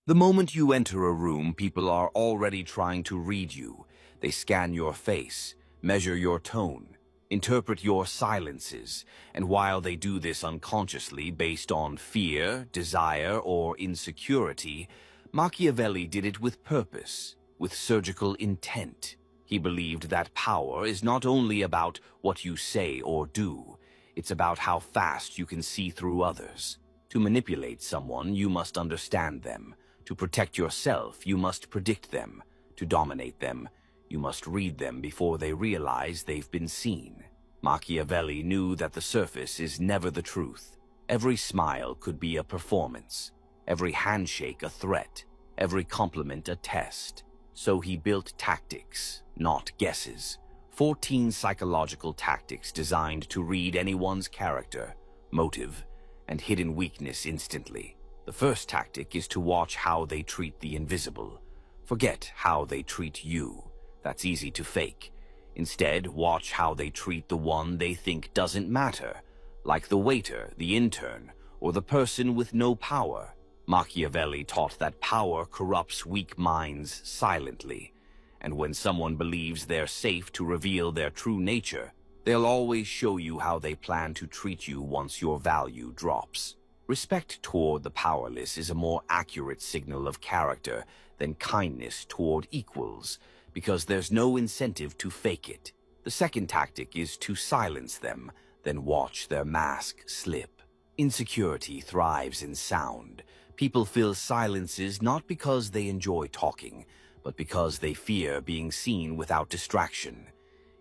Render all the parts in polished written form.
The moment you enter a room, people are already trying to read you. They scan your face, measure your tone, interpret your silences, and while they do this unconsciously based on fear, desire, or insecurity, Machiavelli did it with purpose, with surgical intent. He believed that power is not only about what you say or do, it's about how fast you can see through others. To manipulate someone, you must understand them. To protect yourself, you must predict them. To dominate them, you must read them before they realize they've been seen. Machiavelli knew that the surface is never the truth. Every smile could be a performance, every handshake a threat, every compliment a test. So he built tactics, not guesses. 14 psychological tactics designed to read anyone's character, motive, and hidden weakness instantly. The first tactic is to watch how they treat the invisible. Forget how they treat you. That's easy to fake. Instead, watch how they treat the one they think doesn't matter, like the waiter, the intern, or the person with no power. Machiavelli taught that power corrupts weak minds silently, and when someone believes they're safe to reveal their true nature, they'll always show you how they plan to treat you once your value drops. Respect toward the powerless is a more accurate signal of character than kindness toward equals, because there's no incentive to fake it. The second tactic is to silence them, then watch their mask slip. Insecurity thrives in sound. People fill silences not because they enjoy talking, but because they fear being seen without distraction.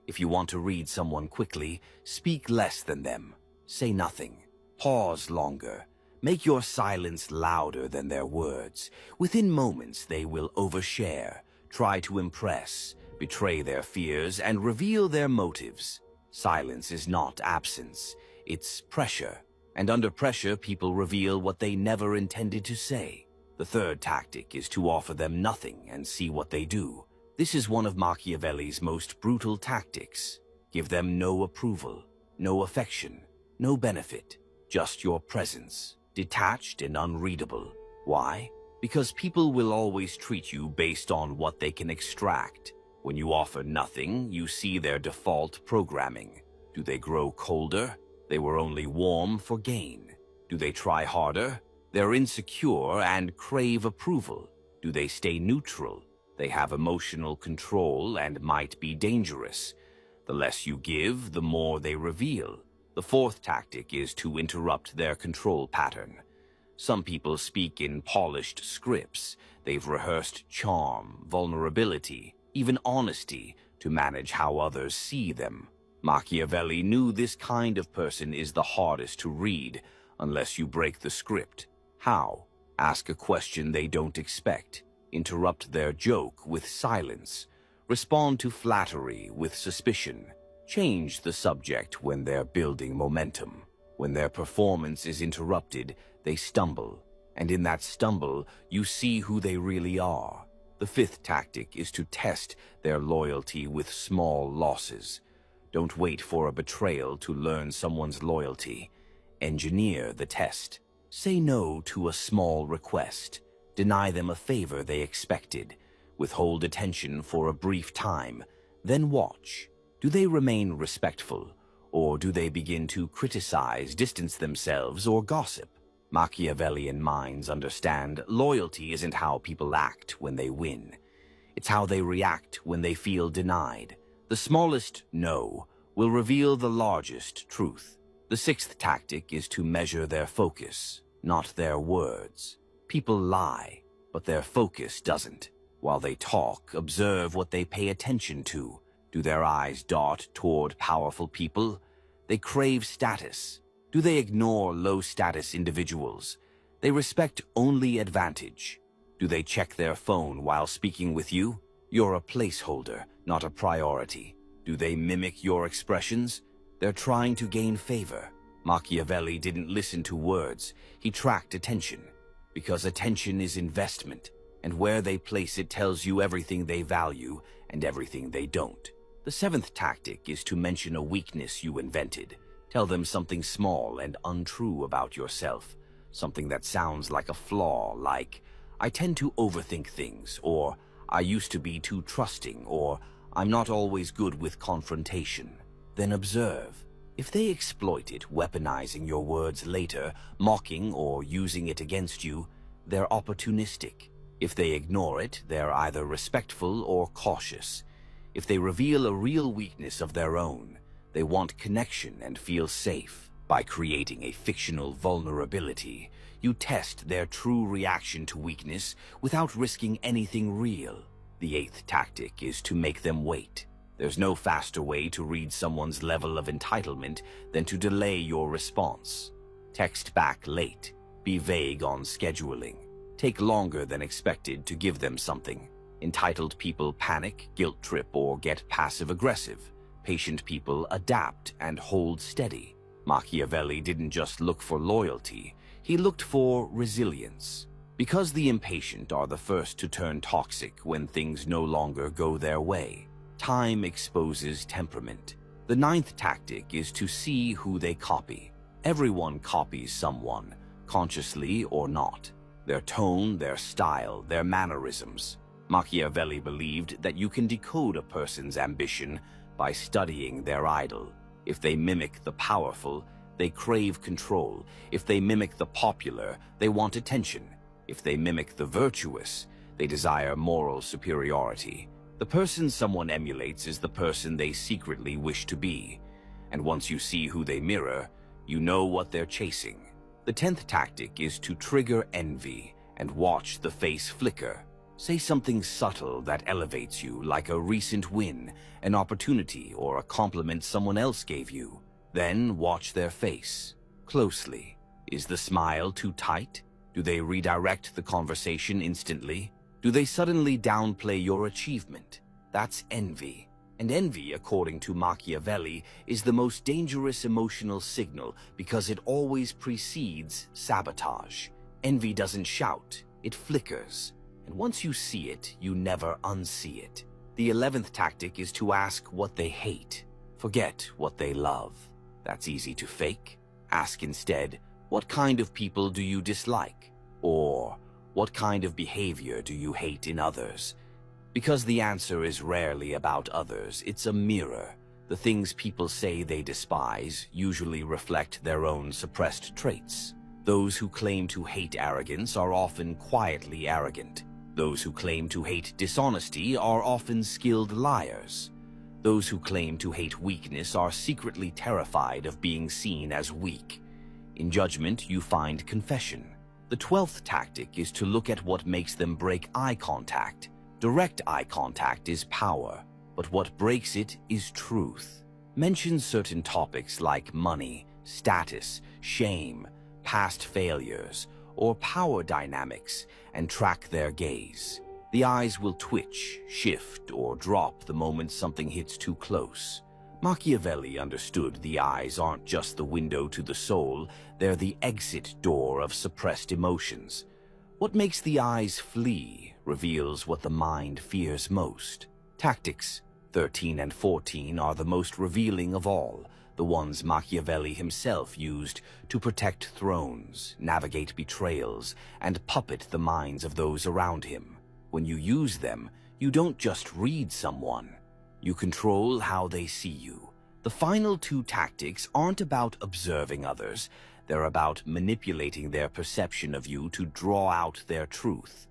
If you want to read someone quickly, speak less than them. Say nothing. Pause longer. Make your silence louder than their words. Within moments, they will overshare, try to impress, betray their fears, and reveal their motives. Silence is not absence, it's pressure. And under pressure, people reveal what they never intended to say. The third tactic is to offer them nothing and see what they do. This is one of Machiavelli's most brutal tactics. Give them no approval, no affection, no benefit, just your presence, detached and unreadable. Why? Because people will always treat you based on what they can extract. When you offer nothing, you see their default programming. Do they grow colder? They were only warm for gain. Do they try harder? They're insecure and crave approval. Do they stay neutral? They have emotional control and might be dangerous. The less you give, the more they reveal. The fourth tactic is to interrupt their control pattern. Some people speak in polished scripts. They've rehearsed charm, vulnerability, even honesty to manage how others see them. Machiavelli knew this kind of person is the hardest to read unless you break the script. How? Ask a question they don't expect. Interrupt their joke with silence. Respond to flattery with suspicion. Change the subject when they're building momentum. When their performance is interrupted, they stumble. And in that stumble, you see who they really are. The fifth tactic is to test their loyalty with small losses. Don't wait for a betrayal to learn someone's loyalty. Engineer the test. Say no to a small request. Deny them a favor they expected. Withhold attention for a brief time. Then watch. Do they remain respectful? Or do they begin to criticize, distance themselves, or gossip? Machiavellian minds understand loyalty isn't how people act when they win. It's how they react when they feel denied. The smallest no will reveal the largest truth. The sixth tactic is to measure their focus, not their words. People lie, but their focus doesn't. While they talk, observe what they pay attention to. Do their eyes dart toward powerful people? They crave status. Do they ignore low-status individuals? They respect only advantage. Do they check their phone while speaking with you? You're a placeholder, not a priority. Do they mimic your expressions? They're trying to gain favor. Machiavelli didn't listen to words. He tracked attention. Because attention is investment, and where they place it tells you everything they value and everything they don't. The seventh tactic is to mention a weakness you invented. Tell them something small and untrue about yourself. Something that sounds like a flaw, like, I tend to overthink things, or I used to be too trusting, or I'm not always good with confrontation. Then observe. If they exploit it, weaponizing your words later, mocking or using it against you, they're opportunistic. If they ignore it, they're either respectful or cautious. If they reveal a real weakness of their own, they want connection and feel safe. By creating a fictional vulnerability, you test their true reaction to weakness without risking anything real. The eighth tactic is to make them wait. There's no faster way to read someone's level of entitlement than to delay your response. Text back late. Be vague on scheduling. Take longer than expected to give them something. Entitled people panic, guilt trip, or get passive-aggressive. Patient people adapt and hold steady. Machiavelli didn't just look for loyalty, he looked for resilience. Because the impatient are the first to turn toxic when things no longer go their way, time exposes temperament. The ninth tactic is to see who they copy. Everyone copies someone, consciously or not. Their tone, their style, their mannerisms. Machiavelli believed that you can decode a person's ambition by studying their idol. If they mimic the powerful, they crave control. If they mimic the popular, they want attention. If they mimic the virtuous, they desire moral superiority. The person someone emulates is the person they secretly wish to be. And once you see who they mirror, you know what they're chasing. The 10th tactic is to trigger envy and watch the face flicker. Say something subtle that elevates you, like a recent win, an opportunity, or a compliment someone else gave you. Then watch their face closely. Is the smile too tight? Do they redirect the conversation instantly? Do they suddenly downplay your achievement? That's envy. And envy, according to Machiavelli, is the most dangerous emotional signal because it always precedes sabotage. Envy doesn't shout, it flickers. And once you see it, you never unsee it. The 11th tactic is to ask what they hate. Forget what they love. That's easy to fake. Ask instead, what kind of people do you dislike? Or, what kind of behavior do you hate in others? Because the answer is rarely about others, it's a mirror. The things people say they despise usually reflect their own suppressed traits. Those who claim to hate arrogance are often quietly arrogant. Those who claim to hate dishonesty are often skilled liars. Those who claim to hate weakness are secretly terrified of being seen as weak. In judgment, you find confession. The 12th tactic is to look at what makes them break eye contact. Direct eye contact is power, but what breaks it is truth. Mention certain topics like money, status, shame, past failures, or power dynamics, and track their gaze. The eyes will twitch, shift, or drop the moment something hits too close. Machiavelli understood the eyes aren't just the window to the soul, they're the exit door of suppressed emotions. What makes the eyes flee reveals what the mind fears most. Tactics 13 and 14 are the most revealing of all, the ones Machiavelli himself used to protect thrones, navigate betrayals, and puppet the minds of those around him. When you use them, you don't just read someone. You control how they see you. The final two tactics aren't about observing others. They're about manipulating their perception of you to draw out their truth.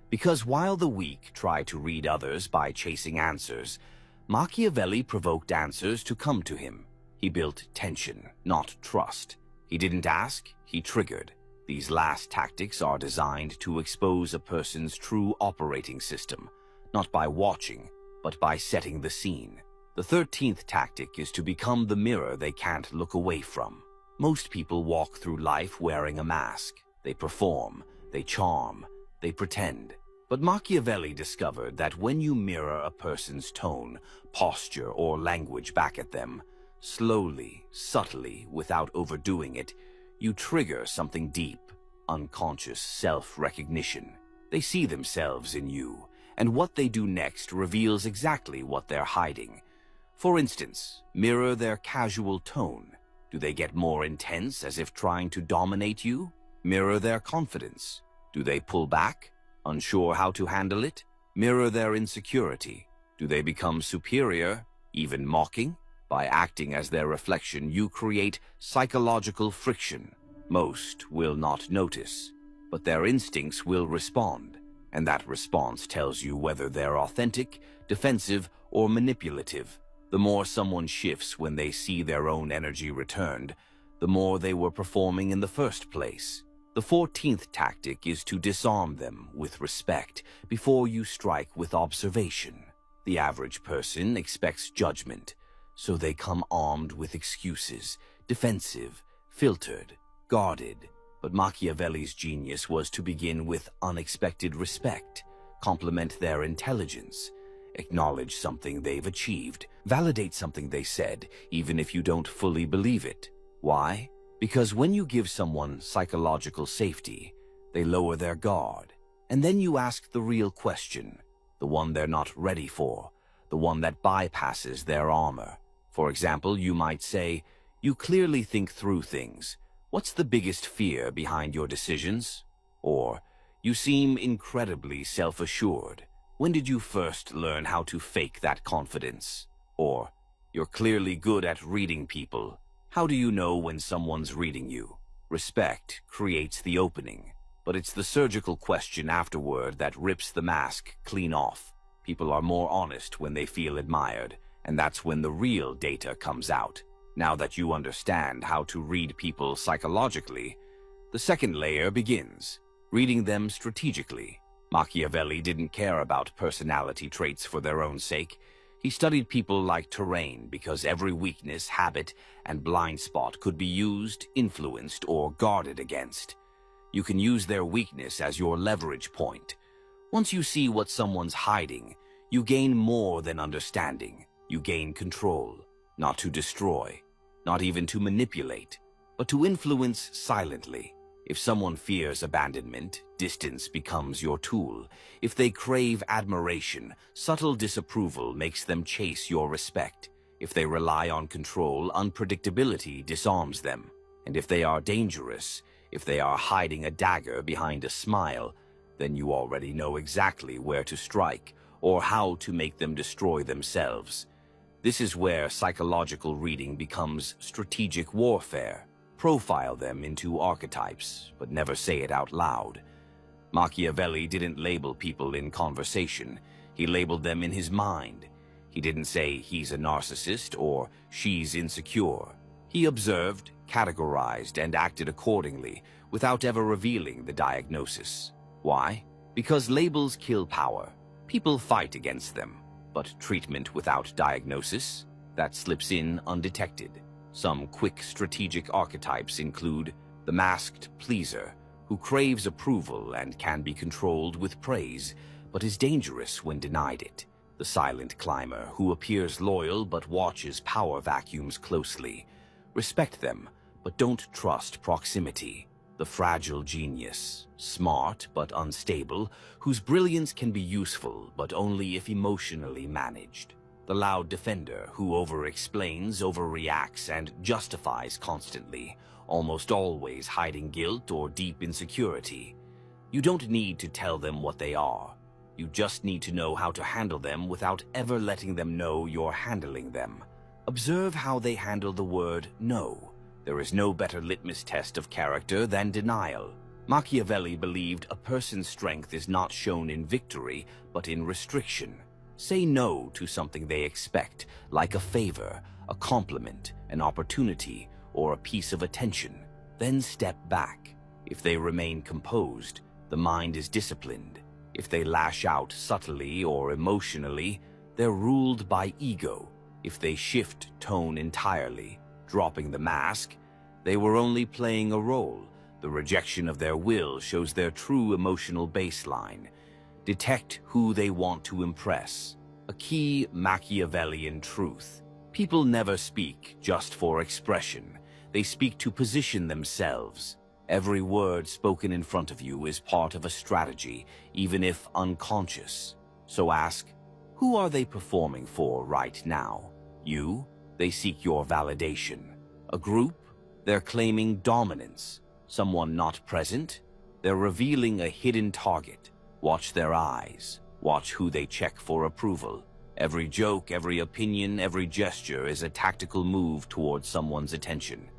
Because while the weak try to read others by chasing answers, Machiavelli provoked answers to come to him. He built tension, not trust. He didn't ask, he triggered. These last tactics are designed to expose a person's true operating system, not by watching, but by setting the scene. The 13th tactic is to become the mirror they can't look away from. Most people walk through life wearing a mask. They perform, they charm, they pretend. But Machiavelli discovered that when you mirror a person's tone, posture, or language back at them, slowly, subtly, without overdoing it, you trigger something deep, unconscious self-recognition. They see themselves in you, and what they do next reveals exactly what they're hiding. For instance, mirror their casual tone. Do they get more intense as if trying to dominate you? Mirror their confidence. Do they pull back? Unsure how to handle it? Mirror their insecurity. Do they become superior, even mocking? By acting as their reflection, you create psychological friction. Most will not notice, but their instincts will respond, and that response tells you whether they're authentic, defensive, or manipulative. The more someone shifts when they see their own energy returned, the more they were performing in the first place. The 14th tactic is to disarm them with respect before you strike with observation. The average person expects judgment, so they come armed with excuses, defensive, filtered, guarded. But Machiavelli's genius was to begin with unexpected respect, compliment their intelligence, acknowledge something they've achieved, validate something they said, even if you don't fully believe it. Why? Because when you give someone psychological safety, they lower their guard. And then you ask the real question, the one they're not ready for, the one that bypasses their armor. For example, you might say, "You clearly think through things. What's the biggest fear behind your decisions?" Or, "You seem incredibly self-assured. When did you first learn how to fake that confidence?" Or, "You're clearly good at reading people. How do you know when someone's reading you?" Respect creates the opening, but it's the surgical question afterward that rips the mask clean off. People are more honest when they feel admired, and that's when the real data comes out. Now that you understand how to read people psychologically, the second layer begins, reading them strategically. Machiavelli didn't care about personality traits for their own sake. He studied people like terrain because every weakness, habit, and blind spot could be used, influenced, or guarded against. You can use their weakness as your leverage point. Once you see what someone's hiding, you gain more than understanding. You gain control, not to destroy, not even to manipulate, but to influence silently. If someone fears abandonment, distance becomes your tool. If they crave admiration, subtle disapproval makes them chase your respect. If they rely on control, unpredictability disarms them. And if they are dangerous, if they are hiding a dagger behind a smile, then you already know exactly where to strike or how to make them destroy themselves. This is where psychological reading becomes strategic warfare. Profile them into archetypes, but never say it out loud. Machiavelli didn't label people in conversation. He labeled them in his mind. He didn't say he's a narcissist or she's insecure. He observed, categorized, and acted accordingly without ever revealing the diagnosis. Why? Because labels kill power. People fight against them. But treatment without diagnosis, that slips in undetected. Some quick strategic archetypes include the masked pleaser, who craves approval and can be controlled with praise, but is dangerous when denied it. The silent climber, who appears loyal but watches power vacuums closely. Respect them, but don't trust proximity. The fragile genius, smart but unstable, whose brilliance can be useful but only if emotionally managed. The loud defender, who over-explains, overreacts, and justifies constantly, almost always hiding guilt or deep insecurity. You don't need to tell them what they are. You just need to know how to handle them without ever letting them know you're handling them. Observe how they handle the word no. There is no better litmus test of character than denial. Machiavelli believed a person's strength is not shown in victory, but in restriction. Say no to something they expect, like a favor, a compliment, an opportunity, or a piece of attention. Then step back. If they remain composed, the mind is disciplined. If they lash out subtly or emotionally, they're ruled by ego. If they shift tone entirely, dropping the mask, they were only playing a role. The rejection of their will shows their true emotional baseline. Detect who they want to impress. A key Machiavellian truth. People never speak just for expression. They speak to position themselves. Every word spoken in front of you is part of a strategy, even if unconscious. So ask, who are they performing for right now? You? They seek your validation. A group? They're claiming dominance. Someone not present? They're revealing a hidden target. Watch their eyes. Watch who they check for approval. Every joke, every opinion, every gesture is a tactical move towards someone's attention.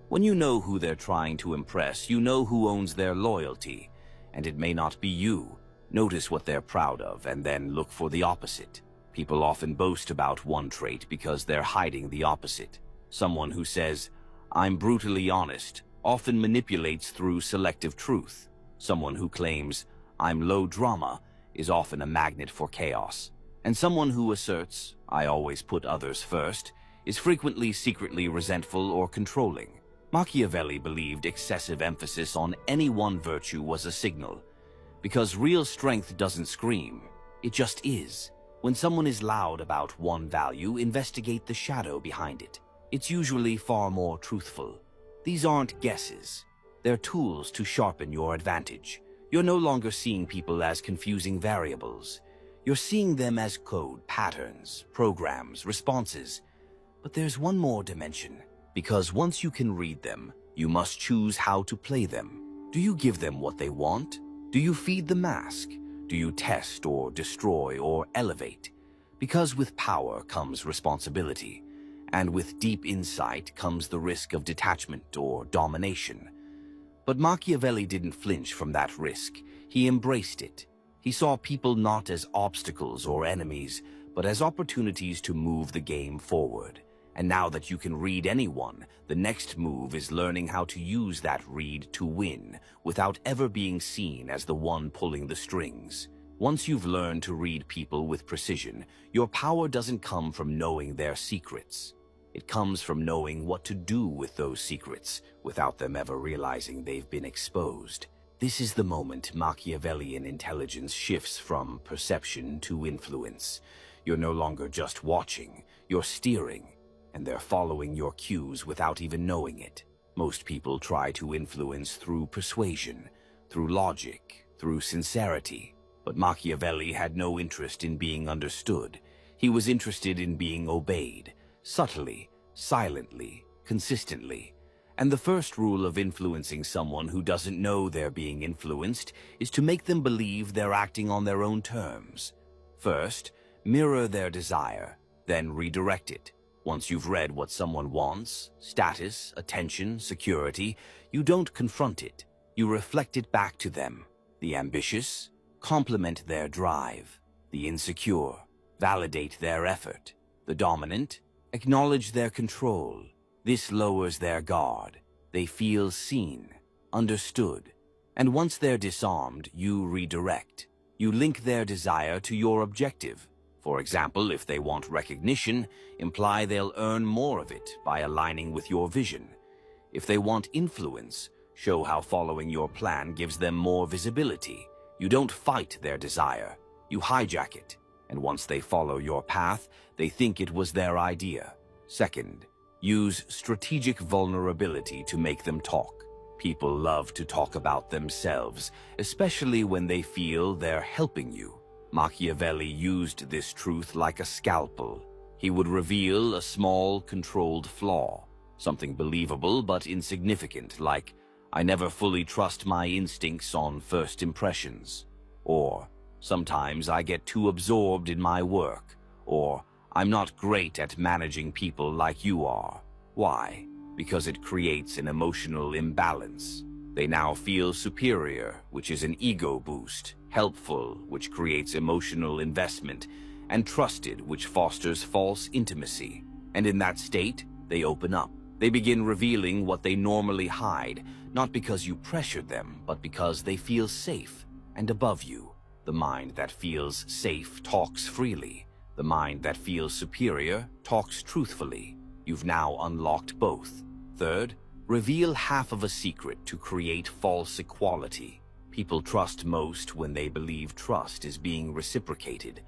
When you know who they're trying to impress, you know who owns their loyalty, and it may not be you. Notice what they're proud of, and then look for the opposite. People often boast about one trait because they're hiding the opposite. Someone who says, "I'm brutally honest," often manipulates through selective truth. Someone who claims, "I'm low drama," is often a magnet for chaos. And someone who asserts, "I always put others first," is frequently secretly resentful or controlling. Machiavelli believed excessive emphasis on any one virtue was a signal, because real strength doesn't scream, it just is. When someone is loud about one value, investigate the shadow behind it. It's usually far more truthful. These aren't guesses. They're tools to sharpen your advantage. You're no longer seeing people as confusing variables. You're seeing them as code, patterns, programs, responses. But there's one more dimension, because once you can read them, you must choose how to play them. Do you give them what they want? Do you feed the mask? Do you test or destroy or elevate? Because with power comes responsibility, and with deep insight comes the risk of detachment or domination. But Machiavelli didn't flinch from that risk. He embraced it. He saw people not as obstacles or enemies, but as opportunities to move the game forward. And now that you can read anyone, the next move is learning how to use that read to win, without ever being seen as the one pulling the strings. Once you've learned to read people with precision, your power doesn't come from knowing their secrets. It comes from knowing what to do with those secrets, without them ever realizing they've been exposed. This is the moment Machiavellian intelligence shifts from perception to influence. You're no longer just watching, you're steering, and they're following your cues without even knowing it. Most people try to influence through persuasion, through logic, through sincerity. But Machiavelli had no interest in being understood. He was interested in being obeyed, subtly, silently, consistently. And the first rule of influencing someone who doesn't know they're being influenced is to make them believe they're acting on their own terms. First, mirror their desire, then redirect it. Once you've read what someone wants, status, attention, security, you don't confront it. You reflect it back to them. The ambitious, compliment their drive. The insecure, validate their effort. The dominant, acknowledge their control. This lowers their guard. They feel seen, understood. And once they're disarmed, you redirect. You link their desire to your objective. For example, if they want recognition, imply they'll earn more of it by aligning with your vision. If they want influence, show how following your plan gives them more visibility. You don't fight their desire, you hijack it. And once they follow your path, they think it was their idea. Second, use strategic vulnerability to make them talk. People love to talk about themselves, especially when they feel they're helping you. Machiavelli used this truth like a scalpel. He would reveal a small, controlled flaw, something believable but insignificant, like, "I never fully trust my instincts on first impressions," or, "Sometimes I get too absorbed in my work," or, "I'm not great at managing people like you are." Why? Because it creates an emotional imbalance. They now feel superior, which is an ego boost, helpful, which creates emotional investment, and trusted, which fosters false intimacy. And in that state, they open up. They begin revealing what they normally hide, not because you pressured them, but because they feel safe and above you. The mind that feels safe talks freely. The mind that feels superior talks truthfully. You've now unlocked both. Third, reveal half of a secret to create false equality. People trust most when they believe trust is being reciprocated.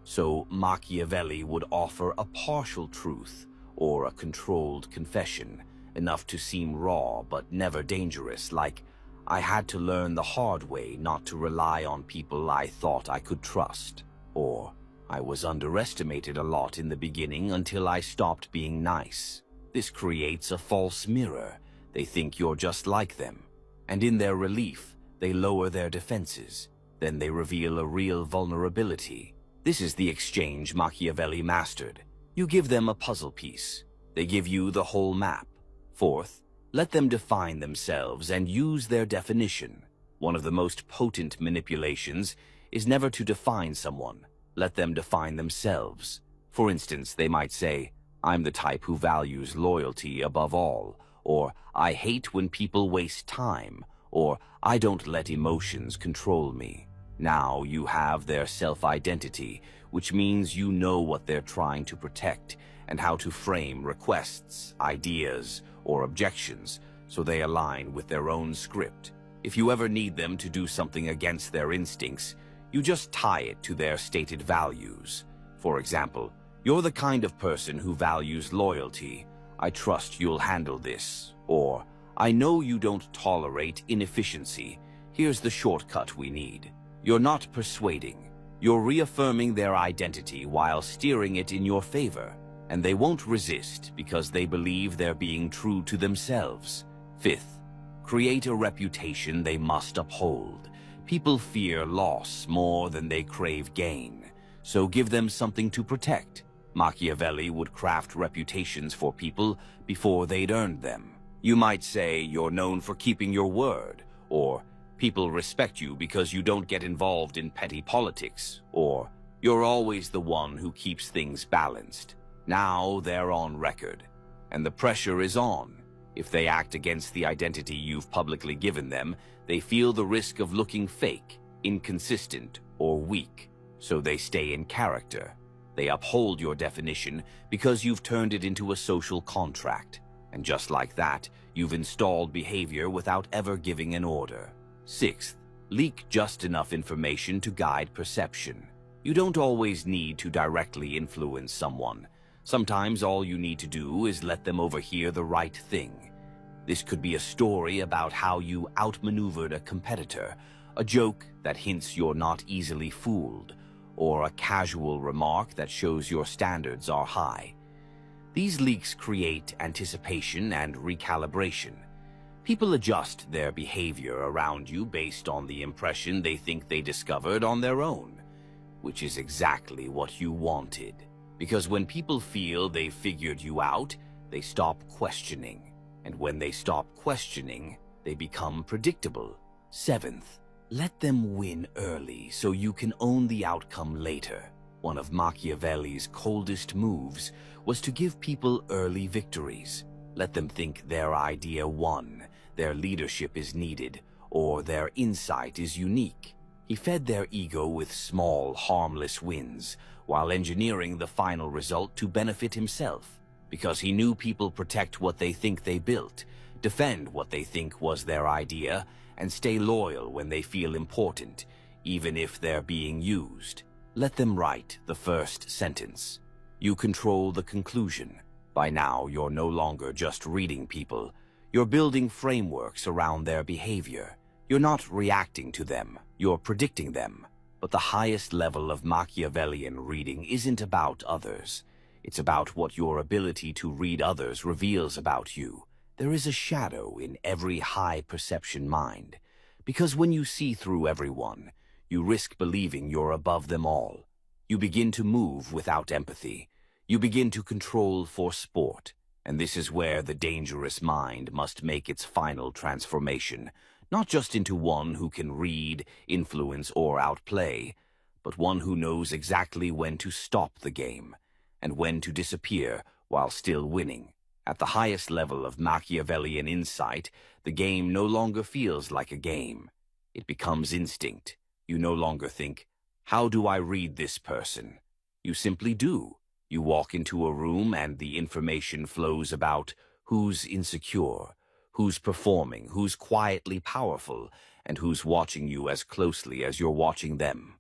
So Machiavelli would offer a partial truth or a controlled confession, enough to seem raw but never dangerous, like, "I had to learn the hard way not to rely on people I thought I could trust," or "I was underestimated a lot in the beginning until I stopped being nice." This creates a false mirror. They think you're just like them, and in their relief, they lower their defenses. Then they reveal a real vulnerability. This is the exchange Machiavelli mastered. You give them a puzzle piece. They give you the whole map. Fourth, let them define themselves and use their definition. One of the most potent manipulations is never to define someone. Let them define themselves. For instance, they might say, "I'm the type who values loyalty above all," or "I hate when people waste time," or "I don't let emotions control me." Now you have their self-identity, which means you know what they're trying to protect and how to frame requests, ideas, or objections so they align with their own script. If you ever need them to do something against their instincts, you just tie it to their stated values. For example, "You're the kind of person who values loyalty. I trust you'll handle this." Or, "I know you don't tolerate inefficiency. Here's the shortcut we need." You're not persuading. You're reaffirming their identity while steering it in your favor. And they won't resist because they believe they're being true to themselves. Fifth, create a reputation they must uphold. People fear loss more than they crave gain, so give them something to protect. Machiavelli would craft reputations for people before they'd earned them. You might say you're known for keeping your word, or people respect you because you don't get involved in petty politics, or you're always the one who keeps things balanced. Now they're on record, and the pressure is on. If they act against the identity you've publicly given them, they feel the risk of looking fake, inconsistent, or weak, so they stay in character. They uphold your definition because you've turned it into a social contract. And just like that, you've installed behavior without ever giving an order. Sixth, leak just enough information to guide perception. You don't always need to directly influence someone. Sometimes all you need to do is let them overhear the right thing. This could be a story about how you outmaneuvered a competitor, a joke that hints you're not easily fooled, or a casual remark that shows your standards are high. These leaks create anticipation and recalibration. People adjust their behavior around you based on the impression they think they discovered on their own, which is exactly what you wanted. Because when people feel they've figured you out, they stop questioning. And when they stop questioning, they become predictable. Seventh, let them win early so you can own the outcome later. One of Machiavelli's coldest moves was to give people early victories. Let them think their idea won, their leadership is needed, or their insight is unique. He fed their ego with small, harmless wins, while engineering the final result to benefit himself. Because he knew people protect what they think they built, defend what they think was their idea, and stay loyal when they feel important, even if they're being used. Let them write the first sentence. You control the conclusion. By now, you're no longer just reading people. You're building frameworks around their behavior. You're not reacting to them, you're predicting them. But the highest level of Machiavellian reading isn't about others. It's about what your ability to read others reveals about you. There is a shadow in every high-perception mind. Because when you see through everyone, you risk believing you're above them all. You begin to move without empathy. You begin to control for sport. And this is where the dangerous mind must make its final transformation, not just into one who can read, influence, or outplay, but one who knows exactly when to stop the game and when to disappear while still winning. At the highest level of Machiavellian insight, the game no longer feels like a game. It becomes instinct. You no longer think, "How do I read this person?" You simply do. You walk into a room and the information flows about who's insecure, who's performing, who's quietly powerful, and who's watching you as closely as you're watching them.